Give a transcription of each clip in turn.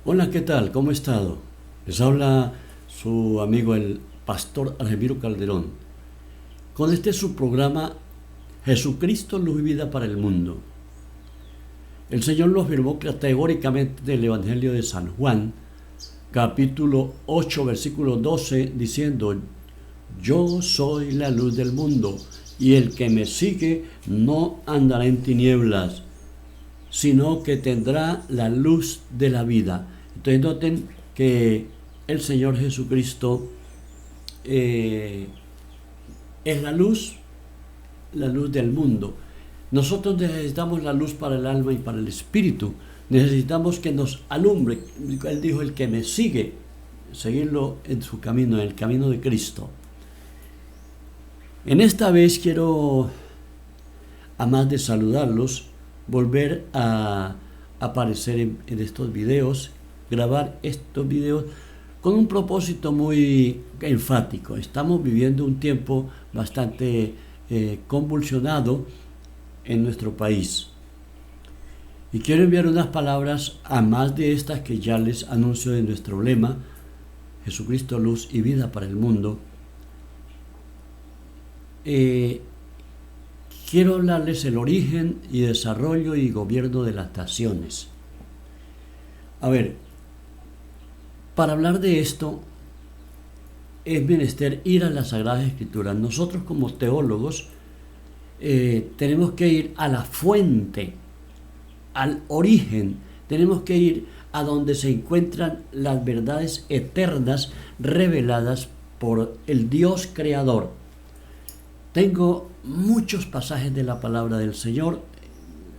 Hola, ¿qué tal? ¿Cómo ha estado? Les habla su amigo el pastor Argemiro Calderón. Con este su programa Jesucristo, luz y vida para el mundo. El Señor lo afirmó categóricamente del Evangelio de San Juan, capítulo 8, versículo 12, diciendo: Yo soy la luz del mundo, y el que me sigue no andará en tinieblas, sino que tendrá la luz de la vida. Entonces noten que el Señor Jesucristo eh, es la luz del mundo. Nosotros necesitamos la luz para el alma y para el espíritu. Necesitamos que nos alumbre. Él dijo: el que me sigue, seguirlo en su camino, en el camino de Cristo. En esta vez quiero, a más de saludarlos, volver a aparecer en estos videos, grabar estos videos con un propósito muy enfático. Estamos viviendo un tiempo bastante convulsionado en nuestro país. Y quiero enviar unas palabras a más de estas que ya les anuncio de nuestro lema: Jesucristo, luz y vida para el mundo. Quiero hablarles el origen y desarrollo y gobierno de las naciones. A ver, para hablar de esto es menester ir a las Sagradas Escrituras. Nosotros como teólogos tenemos que ir a la fuente, al origen. Tenemos que ir a donde se encuentran las verdades eternas reveladas por el Dios creador. Tengo muchos pasajes de la palabra del Señor,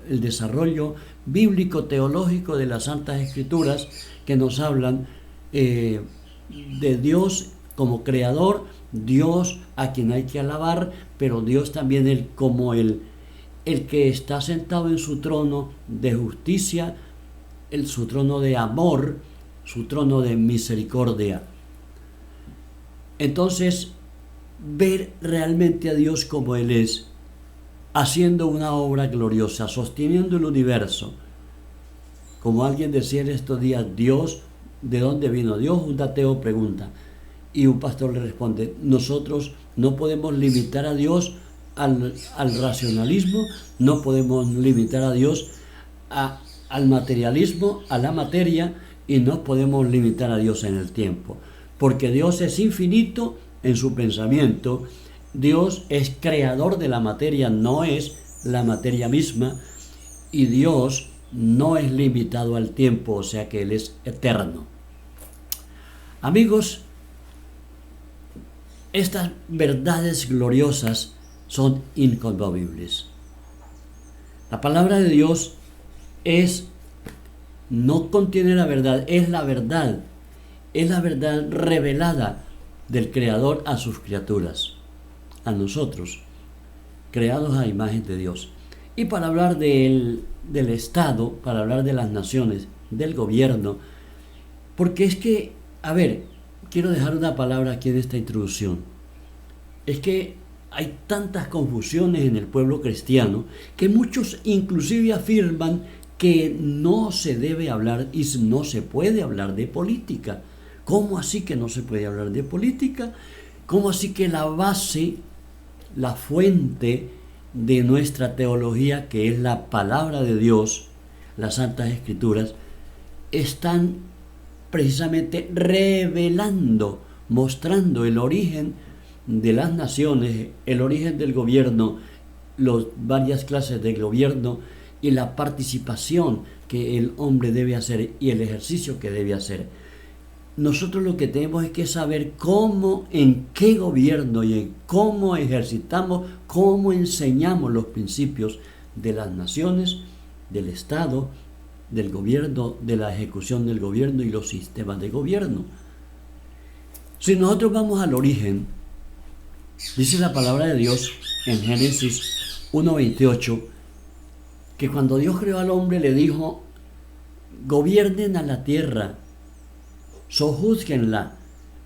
el desarrollo bíblico teológico de las Santas Escrituras, que nos hablan de Dios como creador, Dios a quien hay que alabar, pero Dios también como el que está sentado en su trono de justicia, su trono de amor, su trono de misericordia. Entonces, ver realmente a Dios como Él es, haciendo una obra gloriosa, sosteniendo el universo. Como alguien decía en estos días: Dios, ¿de dónde vino Dios? Un ateo pregunta. Y un pastor le responde: nosotros no podemos limitar a Dios al racionalismo, no podemos limitar a Dios al materialismo, a la materia, y no podemos limitar a Dios en el tiempo. Porque Dios es infinito en su pensamiento. Dios es creador de la materia, no es la materia misma, y Dios no es limitado al tiempo, o sea que Él es eterno. Amigos, estas verdades gloriosas son inconmovibles. La palabra de Dios no contiene la verdad, es la verdad revelada del Creador a sus criaturas, a nosotros, creados a imagen de Dios. Y para hablar del Estado, para hablar de las naciones, del gobierno, porque es que, a ver, quiero dejar una palabra aquí en esta introducción. Es que hay tantas confusiones en el pueblo cristiano que muchos inclusive afirman que no se debe hablar y no se puede hablar de política. ¿Cómo así que no se puede hablar de política? ¿Cómo así que la base, la fuente de nuestra teología, que es la palabra de Dios, las Santas Escrituras, están precisamente revelando, mostrando el origen de las naciones, el origen del gobierno, varias clases de gobierno y la participación que el hombre debe hacer y el ejercicio que debe hacer? Nosotros lo que tenemos es que saber cómo, en qué gobierno y en cómo ejercitamos, cómo enseñamos los principios de las naciones, del Estado, del gobierno, de la ejecución del gobierno y los sistemas de gobierno. Si nosotros vamos al origen, dice la palabra de Dios en Génesis 1:28, que cuando Dios creó al hombre le dijo: gobiernen a la tierra, sojúzguenla,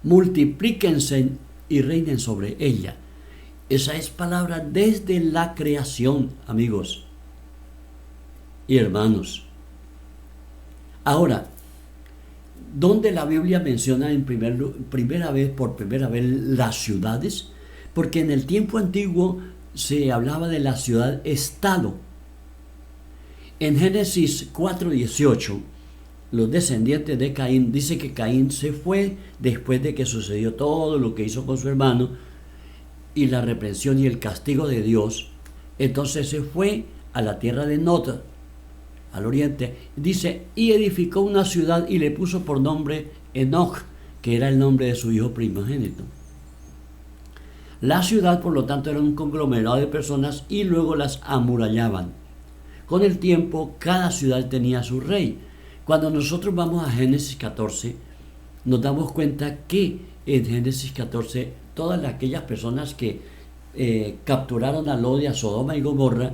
multiplíquense y reinen sobre ella. Esa es palabra desde la creación, amigos y hermanos. Ahora, donde la Biblia menciona por primera vez las ciudades, porque en el tiempo antiguo se hablaba de la ciudad-estado. En Génesis 4:18, los descendientes de Caín, dice que Caín se fue después de que sucedió todo lo que hizo con su hermano y la reprensión y el castigo de Dios. Entonces se fue a la tierra de Nod, al oriente, dice, y edificó una ciudad y le puso por nombre Enoch, que era el nombre de su hijo primogénito. La ciudad, por lo tanto, era un conglomerado de personas y luego las amurallaban. Con el tiempo, cada ciudad tenía su rey. Cuando nosotros vamos a Génesis 14, nos damos cuenta que en Génesis 14, todas aquellas personas que capturaron a Lot y a Sodoma y Gomorra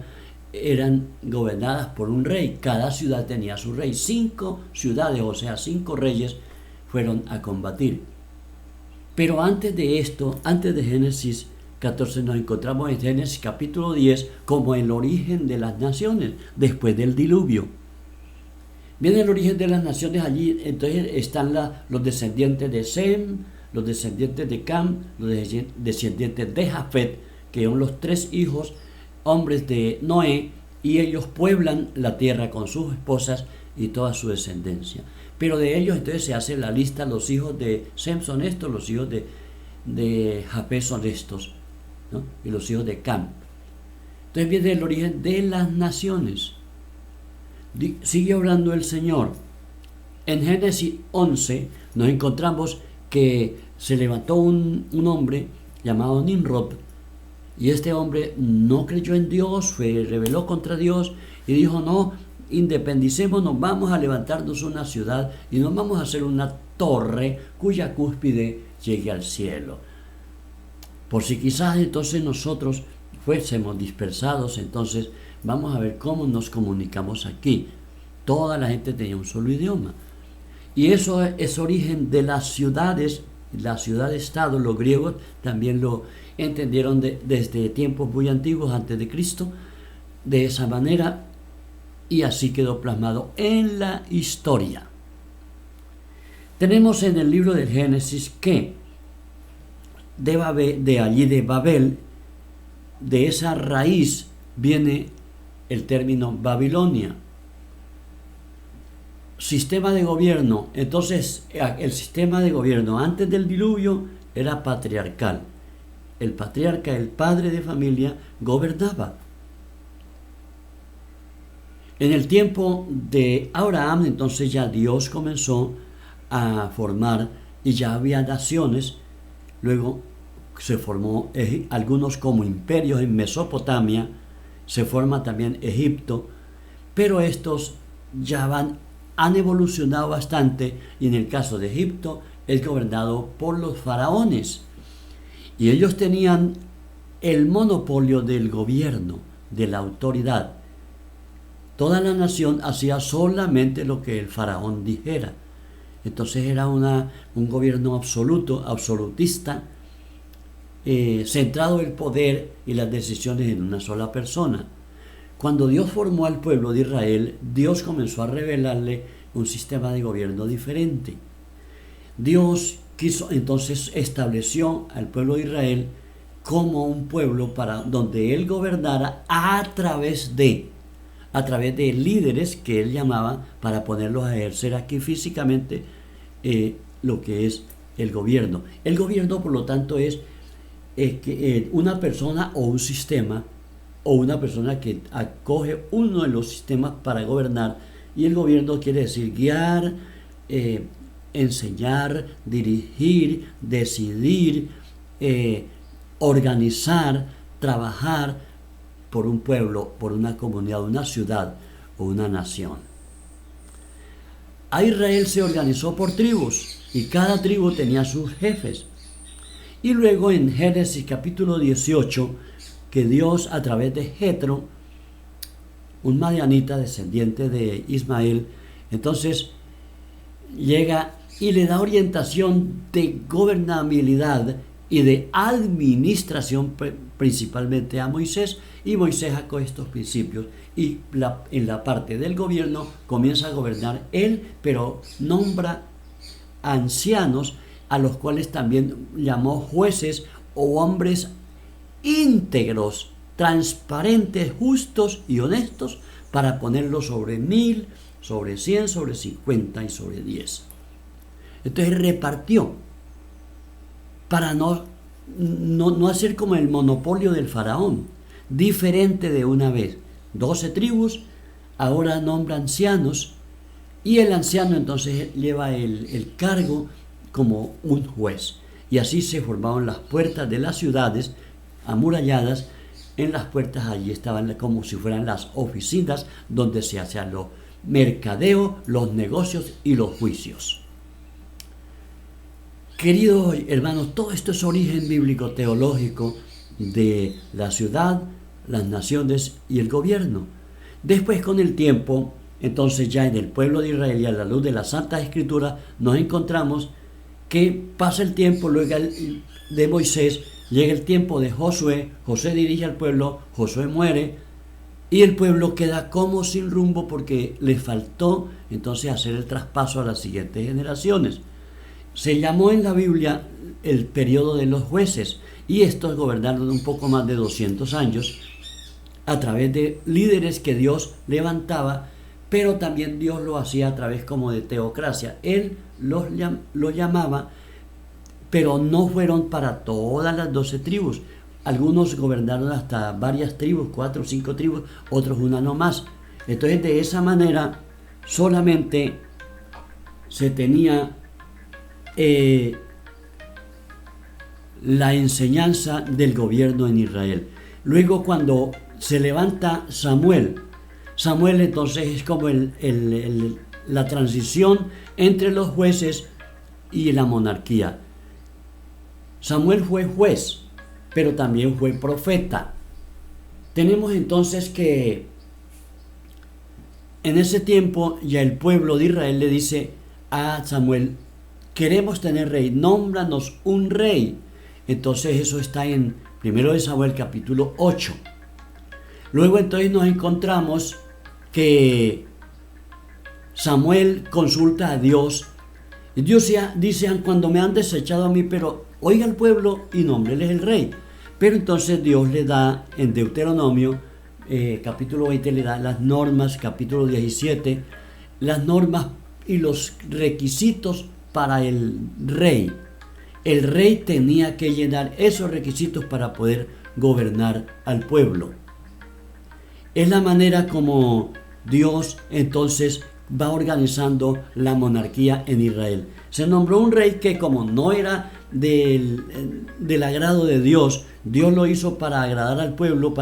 eran gobernadas por un rey. Cada ciudad tenía su rey. 5 ciudades, o sea, 5 reyes fueron a combatir. Pero antes de esto, antes de Génesis 14, nos encontramos en Génesis capítulo 10 como el origen de las naciones, después del diluvio. Viene el origen de las naciones allí, entonces están los descendientes de Sem, los descendientes de Cam, los descendientes de Jafet, que son los 3 hijos hombres de Noé, y ellos pueblan la tierra con sus esposas y toda su descendencia. Pero de ellos entonces se hace la lista, los hijos de Sem son estos, los hijos de Jafet son estos, ¿no? Y los hijos de Cam. Entonces viene el origen de las naciones. Sigue hablando el Señor. En Génesis 11 nos encontramos que se levantó un hombre llamado Nimrod, y este hombre no creyó en Dios, se rebeló contra Dios y dijo: no, independicémonos, vamos a levantarnos una ciudad y nos vamos a hacer una torre cuya cúspide llegue al cielo. Por si quizás entonces nosotros fuésemos dispersados, entonces vamos a ver cómo nos comunicamos aquí. Toda la gente tenía un solo idioma. Y eso es origen de las ciudades, la ciudad-estado. Los griegos también lo entendieron desde tiempos muy antiguos, antes de Cristo, de esa manera, y así quedó plasmado en la historia. Tenemos en el libro del Génesis que de allí de Babel, de esa raíz viene el término Babilonia. Sistema de gobierno. Entonces, el sistema de gobierno antes del diluvio era patriarcal. El patriarca, el padre de familia, gobernaba. En el tiempo de Abraham, entonces ya Dios comenzó a formar y ya había naciones. Luego se formó algunos como imperios en Mesopotamia, se forma también Egipto, pero estos ya han evolucionado bastante, y en el caso de Egipto es gobernado por los faraones, y ellos tenían el monopolio del gobierno, de la autoridad. Toda la nación hacía solamente lo que el faraón dijera. Entonces era un gobierno absolutista, centrado el poder y las decisiones en una sola persona. Cuando Dios formó al pueblo de Israel, Dios comenzó a revelarle un sistema de gobierno diferente. Dios entonces estableció al pueblo de Israel como un pueblo para donde Él gobernara a través de líderes que Él llamaba para ponerlos a ejercer aquí físicamente lo que es el gobierno. El gobierno, por lo tanto, es una persona o un sistema, o una persona que acoge uno de los sistemas para gobernar. Y el gobierno quiere decir guiar, enseñar, dirigir, decidir, organizar, trabajar por un pueblo, por una comunidad, una ciudad o una nación. A Israel se organizó por tribus y cada tribu tenía sus jefes. Y luego en Génesis capítulo 18, que Dios a través de Jetro, un madianita descendiente de Ismael, entonces llega y le da orientación de gobernabilidad y de administración principalmente a Moisés, y Moisés acoge estos principios y en la parte del gobierno comienza a gobernar él, pero nombra ancianos, a los cuales también llamó jueces o hombres íntegros, transparentes, justos y honestos, para ponerlos sobre 1000, sobre 100, sobre 50 y sobre 10. Entonces repartió para no hacer como el monopolio del faraón, diferente de una vez. 12 tribus, ahora nombra ancianos, y el anciano entonces lleva el cargo como un juez. Y así se formaron las puertas de las ciudades amuralladas. En las puertas allí estaban como si fueran las oficinas donde se hacían los mercadeos, los negocios y los juicios. Queridos hermanos, todo esto es origen bíblico teológico de la ciudad, las naciones y el gobierno. Después, con el tiempo, entonces ya en el pueblo de Israel y a la luz de la Santa Escritura, nos encontramos que pasa el tiempo, luego de Moisés, llega el tiempo de Josué. Josué dirige al pueblo, Josué muere y el pueblo queda como sin rumbo porque le faltó entonces hacer el traspaso a las siguientes generaciones. Se llamó en la Biblia el periodo de los jueces, y estos gobernaron un poco más de 200 años a través de líderes que Dios levantaba, pero también Dios lo hacía a través como de teocracia. Él los llamaba, pero no fueron para todas las 12 tribus. Algunos gobernaron hasta varias tribus, 4 o 5 tribus, otros una no más. Entonces, de esa manera solamente se tenía la enseñanza del gobierno en Israel. Luego, cuando se levanta Samuel entonces es como la transición entre los jueces y la monarquía. Samuel fue juez, pero también fue profeta. Tenemos entonces que en ese tiempo ya el pueblo de Israel le dice a Samuel: queremos tener rey, nómbranos un rey. Entonces eso está en 1 Samuel capítulo 8. Luego entonces nos encontramos que Samuel consulta a Dios, y Dios dice: cuando me han desechado a mí, pero oiga al pueblo y nómbreles el rey. Pero entonces Dios le da en Deuteronomio capítulo 20, le da las normas, capítulo 17, las normas y los requisitos para el rey. El rey tenía que llenar esos requisitos para poder gobernar al pueblo. Es la manera como Dios entonces va organizando la monarquía en Israel. Se nombró un rey que, como no era del agrado de Dios, Dios lo hizo para agradar al pueblo,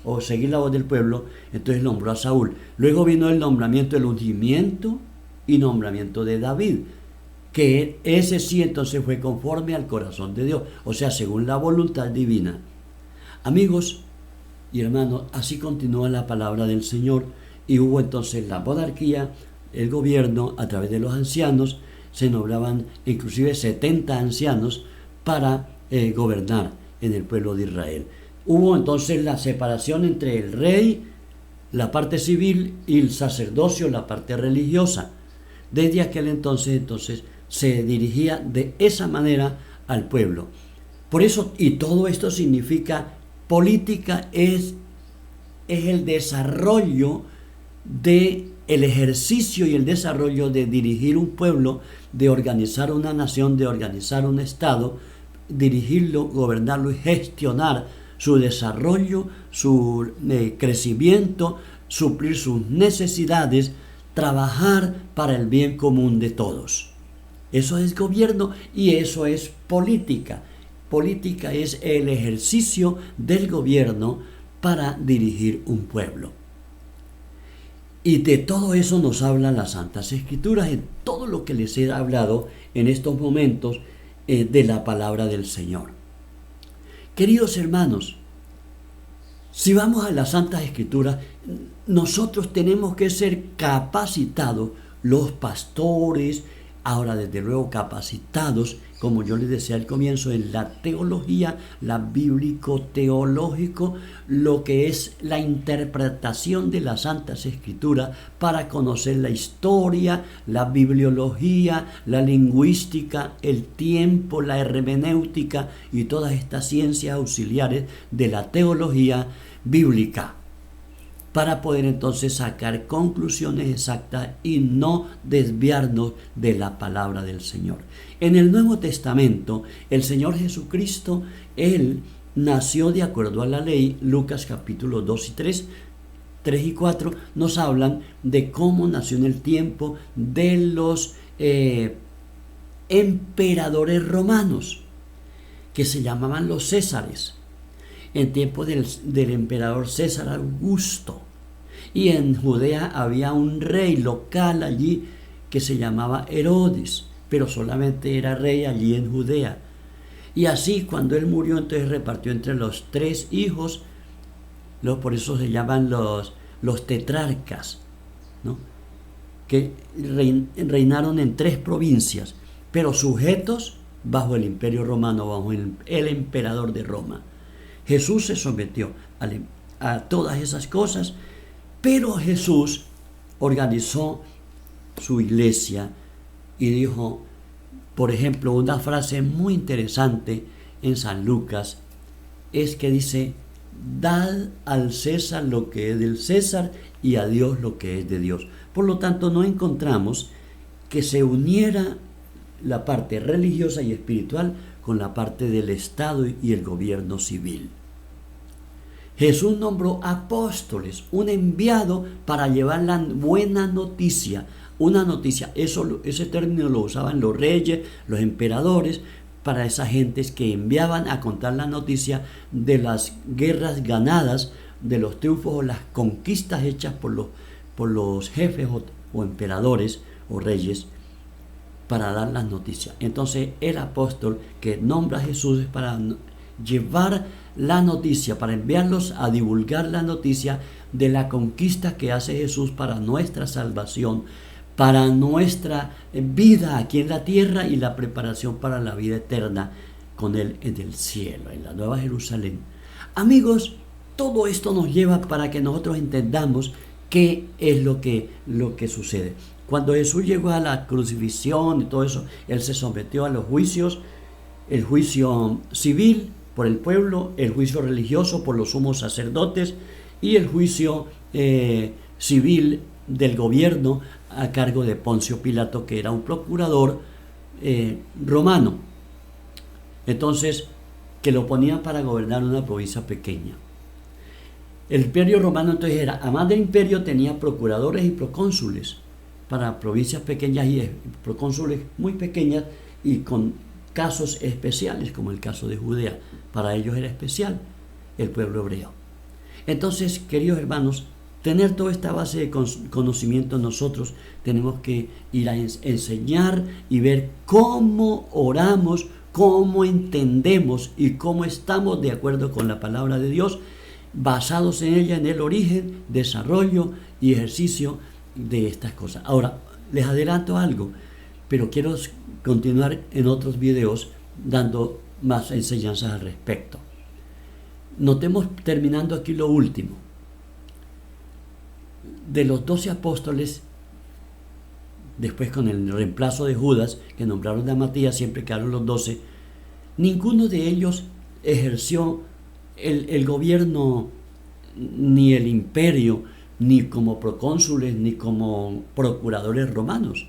o seguir la voz del pueblo, entonces nombró a Saúl. Luego vino el nombramiento, el ungimiento y nombramiento de David, que ese sí entonces fue conforme al corazón de Dios, o sea, según la voluntad divina. Amigos y hermanos, así continúa la palabra del Señor, y hubo entonces la monarquía, el gobierno a través de los ancianos. Se nombraban inclusive 70 ancianos para gobernar en el pueblo de Israel. Hubo entonces la separación entre el rey, la parte civil, y el sacerdocio, la parte religiosa. Desde aquel entonces se dirigía de esa manera al pueblo. Por eso, y todo esto significa política, es el desarrollo de el ejercicio y el desarrollo de dirigir un pueblo, de organizar una nación, de organizar un estado, dirigirlo, gobernarlo y gestionar su desarrollo, su crecimiento, suplir sus necesidades, trabajar para el bien común de todos. Eso es gobierno y eso es política. Política es el ejercicio del gobierno para dirigir un pueblo. Y de todo eso nos hablan las Santas Escrituras, en todo lo que les he hablado en estos momentos de la palabra del Señor. Queridos hermanos, si vamos a las Santas Escrituras, nosotros tenemos que ser capacitados, los pastores, ahora desde luego capacitados como yo les decía al comienzo, en la teología, la bíblico-teológico, lo que es la interpretación de las Santas Escrituras para conocer la historia, la bibliología, la lingüística, el tiempo, la hermenéutica y todas estas ciencias auxiliares de la teología bíblica, para poder entonces sacar conclusiones exactas y no desviarnos de la palabra del Señor. En el Nuevo Testamento, el Señor Jesucristo, Él nació de acuerdo a la ley. Lucas capítulo 2 y 3 y 4 nos hablan de cómo nació en el tiempo de los emperadores romanos, que se llamaban los Césares, en tiempo del emperador César Augusto. Y en Judea había un rey local allí que se llamaba Herodes, pero solamente era rey allí en Judea. Y así, cuando él murió, entonces repartió entre los 3 hijos, por eso se llaman los tetrarcas, ¿no?, que reinaron en 3 provincias, pero sujetos bajo el imperio romano, bajo el emperador de Roma. Jesús se sometió a todas esas cosas, pero Jesús organizó su iglesia y dijo, por ejemplo, una frase muy interesante en San Lucas, es que dice: dad al César lo que es del César y a Dios lo que es de Dios. Por lo tanto, no encontramos que se uniera la parte religiosa y espiritual con la parte del Estado y el gobierno civil. Jesús nombró apóstoles, un enviado para llevar la buena noticia, una noticia. Ese término lo usaban los reyes, los emperadores, para esas gentes que enviaban a contar la noticia de las guerras ganadas, de los triunfos o las conquistas hechas por los jefes o emperadores o reyes, para dar las noticias. Entonces el apóstol que nombra a Jesús es para llevar la noticia, para enviarlos a divulgar la noticia de la conquista que hace Jesús para nuestra salvación, para nuestra vida aquí en la tierra y la preparación para la vida eterna con Él en el cielo, en la Nueva Jerusalén. Amigos, todo esto nos lleva para que nosotros entendamos qué es lo que sucede. Cuando Jesús llegó a la crucifixión y todo eso, Él se sometió a los juicios, el juicio civil por el pueblo, el juicio religioso por los sumos sacerdotes y el juicio civil del gobierno a cargo de Poncio Pilato, que era un procurador romano. Entonces, que lo ponían para gobernar una provincia pequeña. El imperio romano entonces era, además del imperio, tenía procuradores y procónsules para provincias pequeñas y procónsules muy pequeñas y con casos especiales, como el caso de Judea. Para ellos era especial el pueblo hebreo. Entonces, queridos hermanos, tener toda esta base de conocimiento, nosotros tenemos que ir a enseñar y ver cómo oramos, cómo entendemos y cómo estamos de acuerdo con la palabra de Dios, basados en ella, en el origen, desarrollo y ejercicio de estas cosas. Ahora, les adelanto algo, pero quiero continuar en otros videos dando más enseñanzas al respecto. Notemos, terminando aquí, lo último. De los 12 apóstoles, después con el reemplazo de Judas, que nombraron a Matías, siempre quedaron los 12, ninguno de ellos ejerció el gobierno, ni el imperio, ni como procónsules, ni como procuradores romanos.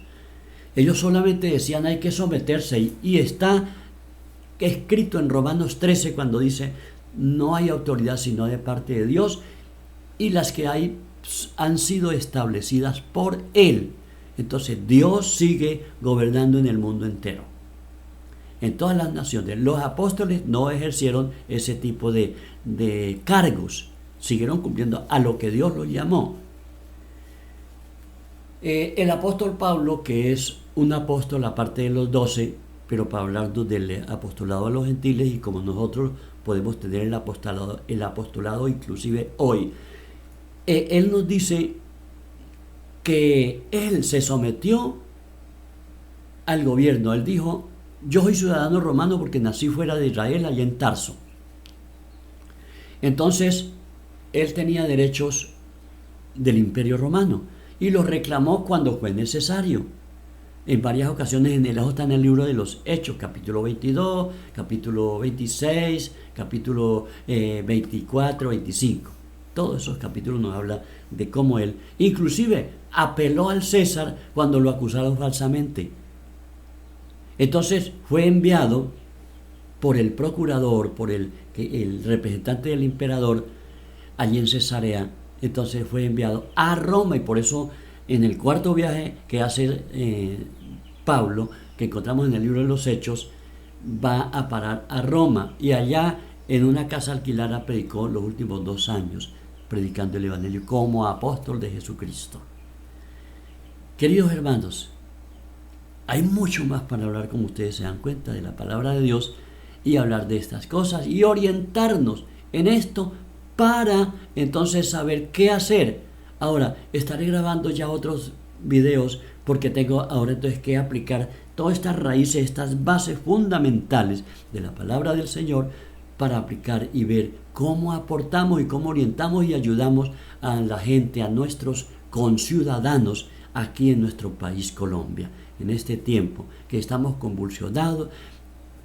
Ellos solamente decían hay que someterse, y está escrito en Romanos 13 cuando dice no hay autoridad sino de parte de Dios, y las que hay han sido establecidas por Él. Entonces Dios sigue gobernando en el mundo entero, en todas las naciones. Los apóstoles no ejercieron ese tipo de cargos, siguieron cumpliendo a lo que Dios los llamó. El apóstol Pablo, que es un apóstol aparte de los 12, pero para hablarnos del apostolado a los gentiles, y como nosotros podemos tener el apostolado inclusive hoy, él nos dice que él se sometió al gobierno. Él dijo, yo soy ciudadano romano porque nací fuera de Israel, allá en Tarso. Entonces, él tenía derechos del Imperio Romano y los reclamó cuando fue necesario. En varias ocasiones, eso está en el libro de los Hechos, capítulo 22, capítulo 26, capítulo 24, 25. Todos esos capítulos nos hablan de cómo él, inclusive, apeló al César cuando lo acusaron falsamente. Entonces fue enviado por el procurador, por el representante del emperador, allí en Cesarea. Entonces fue enviado a Roma, y por eso en el cuarto viaje que hace Pablo, que encontramos en el libro de los Hechos, va a parar a Roma, y allá en una casa alquilada predicó los últimos 2 años, predicando el Evangelio como apóstol de Jesucristo. Queridos hermanos, hay mucho más para hablar, como ustedes se dan cuenta, de la palabra de Dios, y hablar de estas cosas y orientarnos en esto para entonces saber qué hacer. Ahora, estaré grabando ya otros videos porque tengo ahora entonces que aplicar todas estas raíces, estas bases fundamentales de la palabra del Señor para aplicar y ver cómo aportamos y cómo orientamos y ayudamos a la gente, a nuestros conciudadanos aquí en nuestro país Colombia, en este tiempo que estamos convulsionados.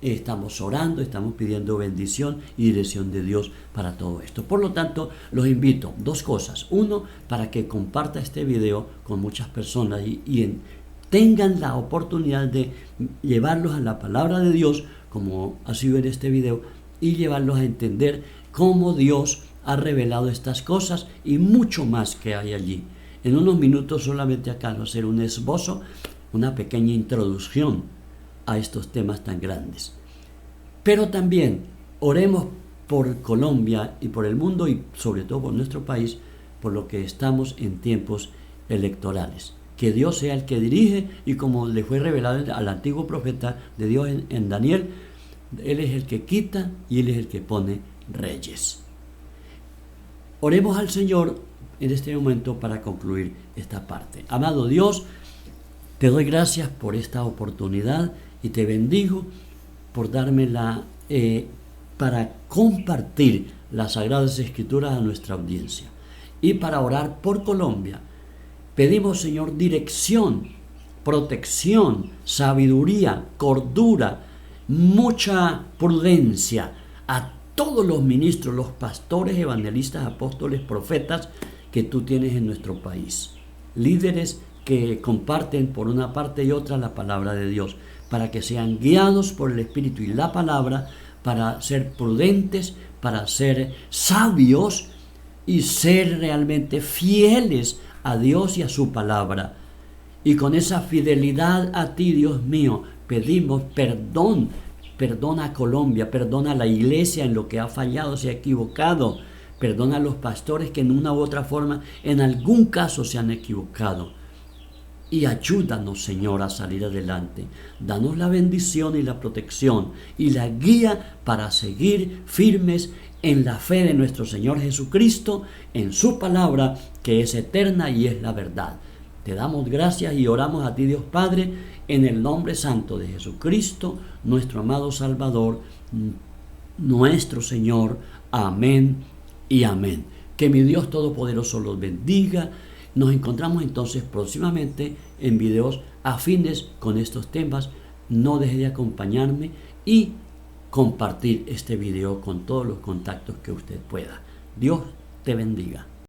Estamos orando, estamos pidiendo bendición y dirección de Dios para todo esto. Por lo tanto, los invito, 2 cosas. 1, para que comparta este video con muchas personas y tengan la oportunidad de llevarlos a la palabra de Dios, como ha sido en este video, y llevarlos a entender cómo Dios ha revelado estas cosas y mucho más que hay allí. En unos minutos solamente acá voy a hacer un esbozo, una pequeña introducción a estos temas tan grandes. Pero también oremos por Colombia y por el mundo, y sobre todo por nuestro país, por lo que estamos en tiempos electorales. Que Dios sea el que dirige, y como le fue revelado al antiguo profeta de Dios en Daniel, Él es el que quita y Él es el que pone reyes. Oremos al Señor en este momento para concluir esta parte. Amado Dios, te doy gracias por esta oportunidad y te bendigo por dármela para compartir las Sagradas Escrituras a nuestra audiencia y para orar por Colombia. Pedimos, Señor, dirección, protección, sabiduría, cordura, mucha prudencia a todos los ministros, los pastores, evangelistas, apóstoles, profetas que tú tienes en nuestro país. Líderes que comparten por una parte y otra la palabra de Dios, para que sean guiados por el Espíritu y la palabra, para ser prudentes, para ser sabios y ser realmente fieles a Dios y a su palabra. Y con esa fidelidad a ti, Dios mío, pedimos perdón. Perdona a Colombia, perdona a la iglesia en lo que ha fallado, se ha equivocado. Perdona a los pastores que en una u otra forma, en algún caso, se han equivocado. Y ayúdanos, Señor, a salir adelante. Danos la bendición y la protección y la guía para seguir firmes en la fe de nuestro Señor Jesucristo, en su palabra, que es eterna y es la verdad. Te damos gracias y oramos a ti, Dios Padre, en el nombre santo de Jesucristo, nuestro amado Salvador, nuestro Señor. Amén y amén. Que mi Dios Todopoderoso los bendiga. Nos encontramos entonces próximamente en videos afines con estos temas. No deje de acompañarme y compartir este video con todos los contactos que usted pueda. Dios te bendiga.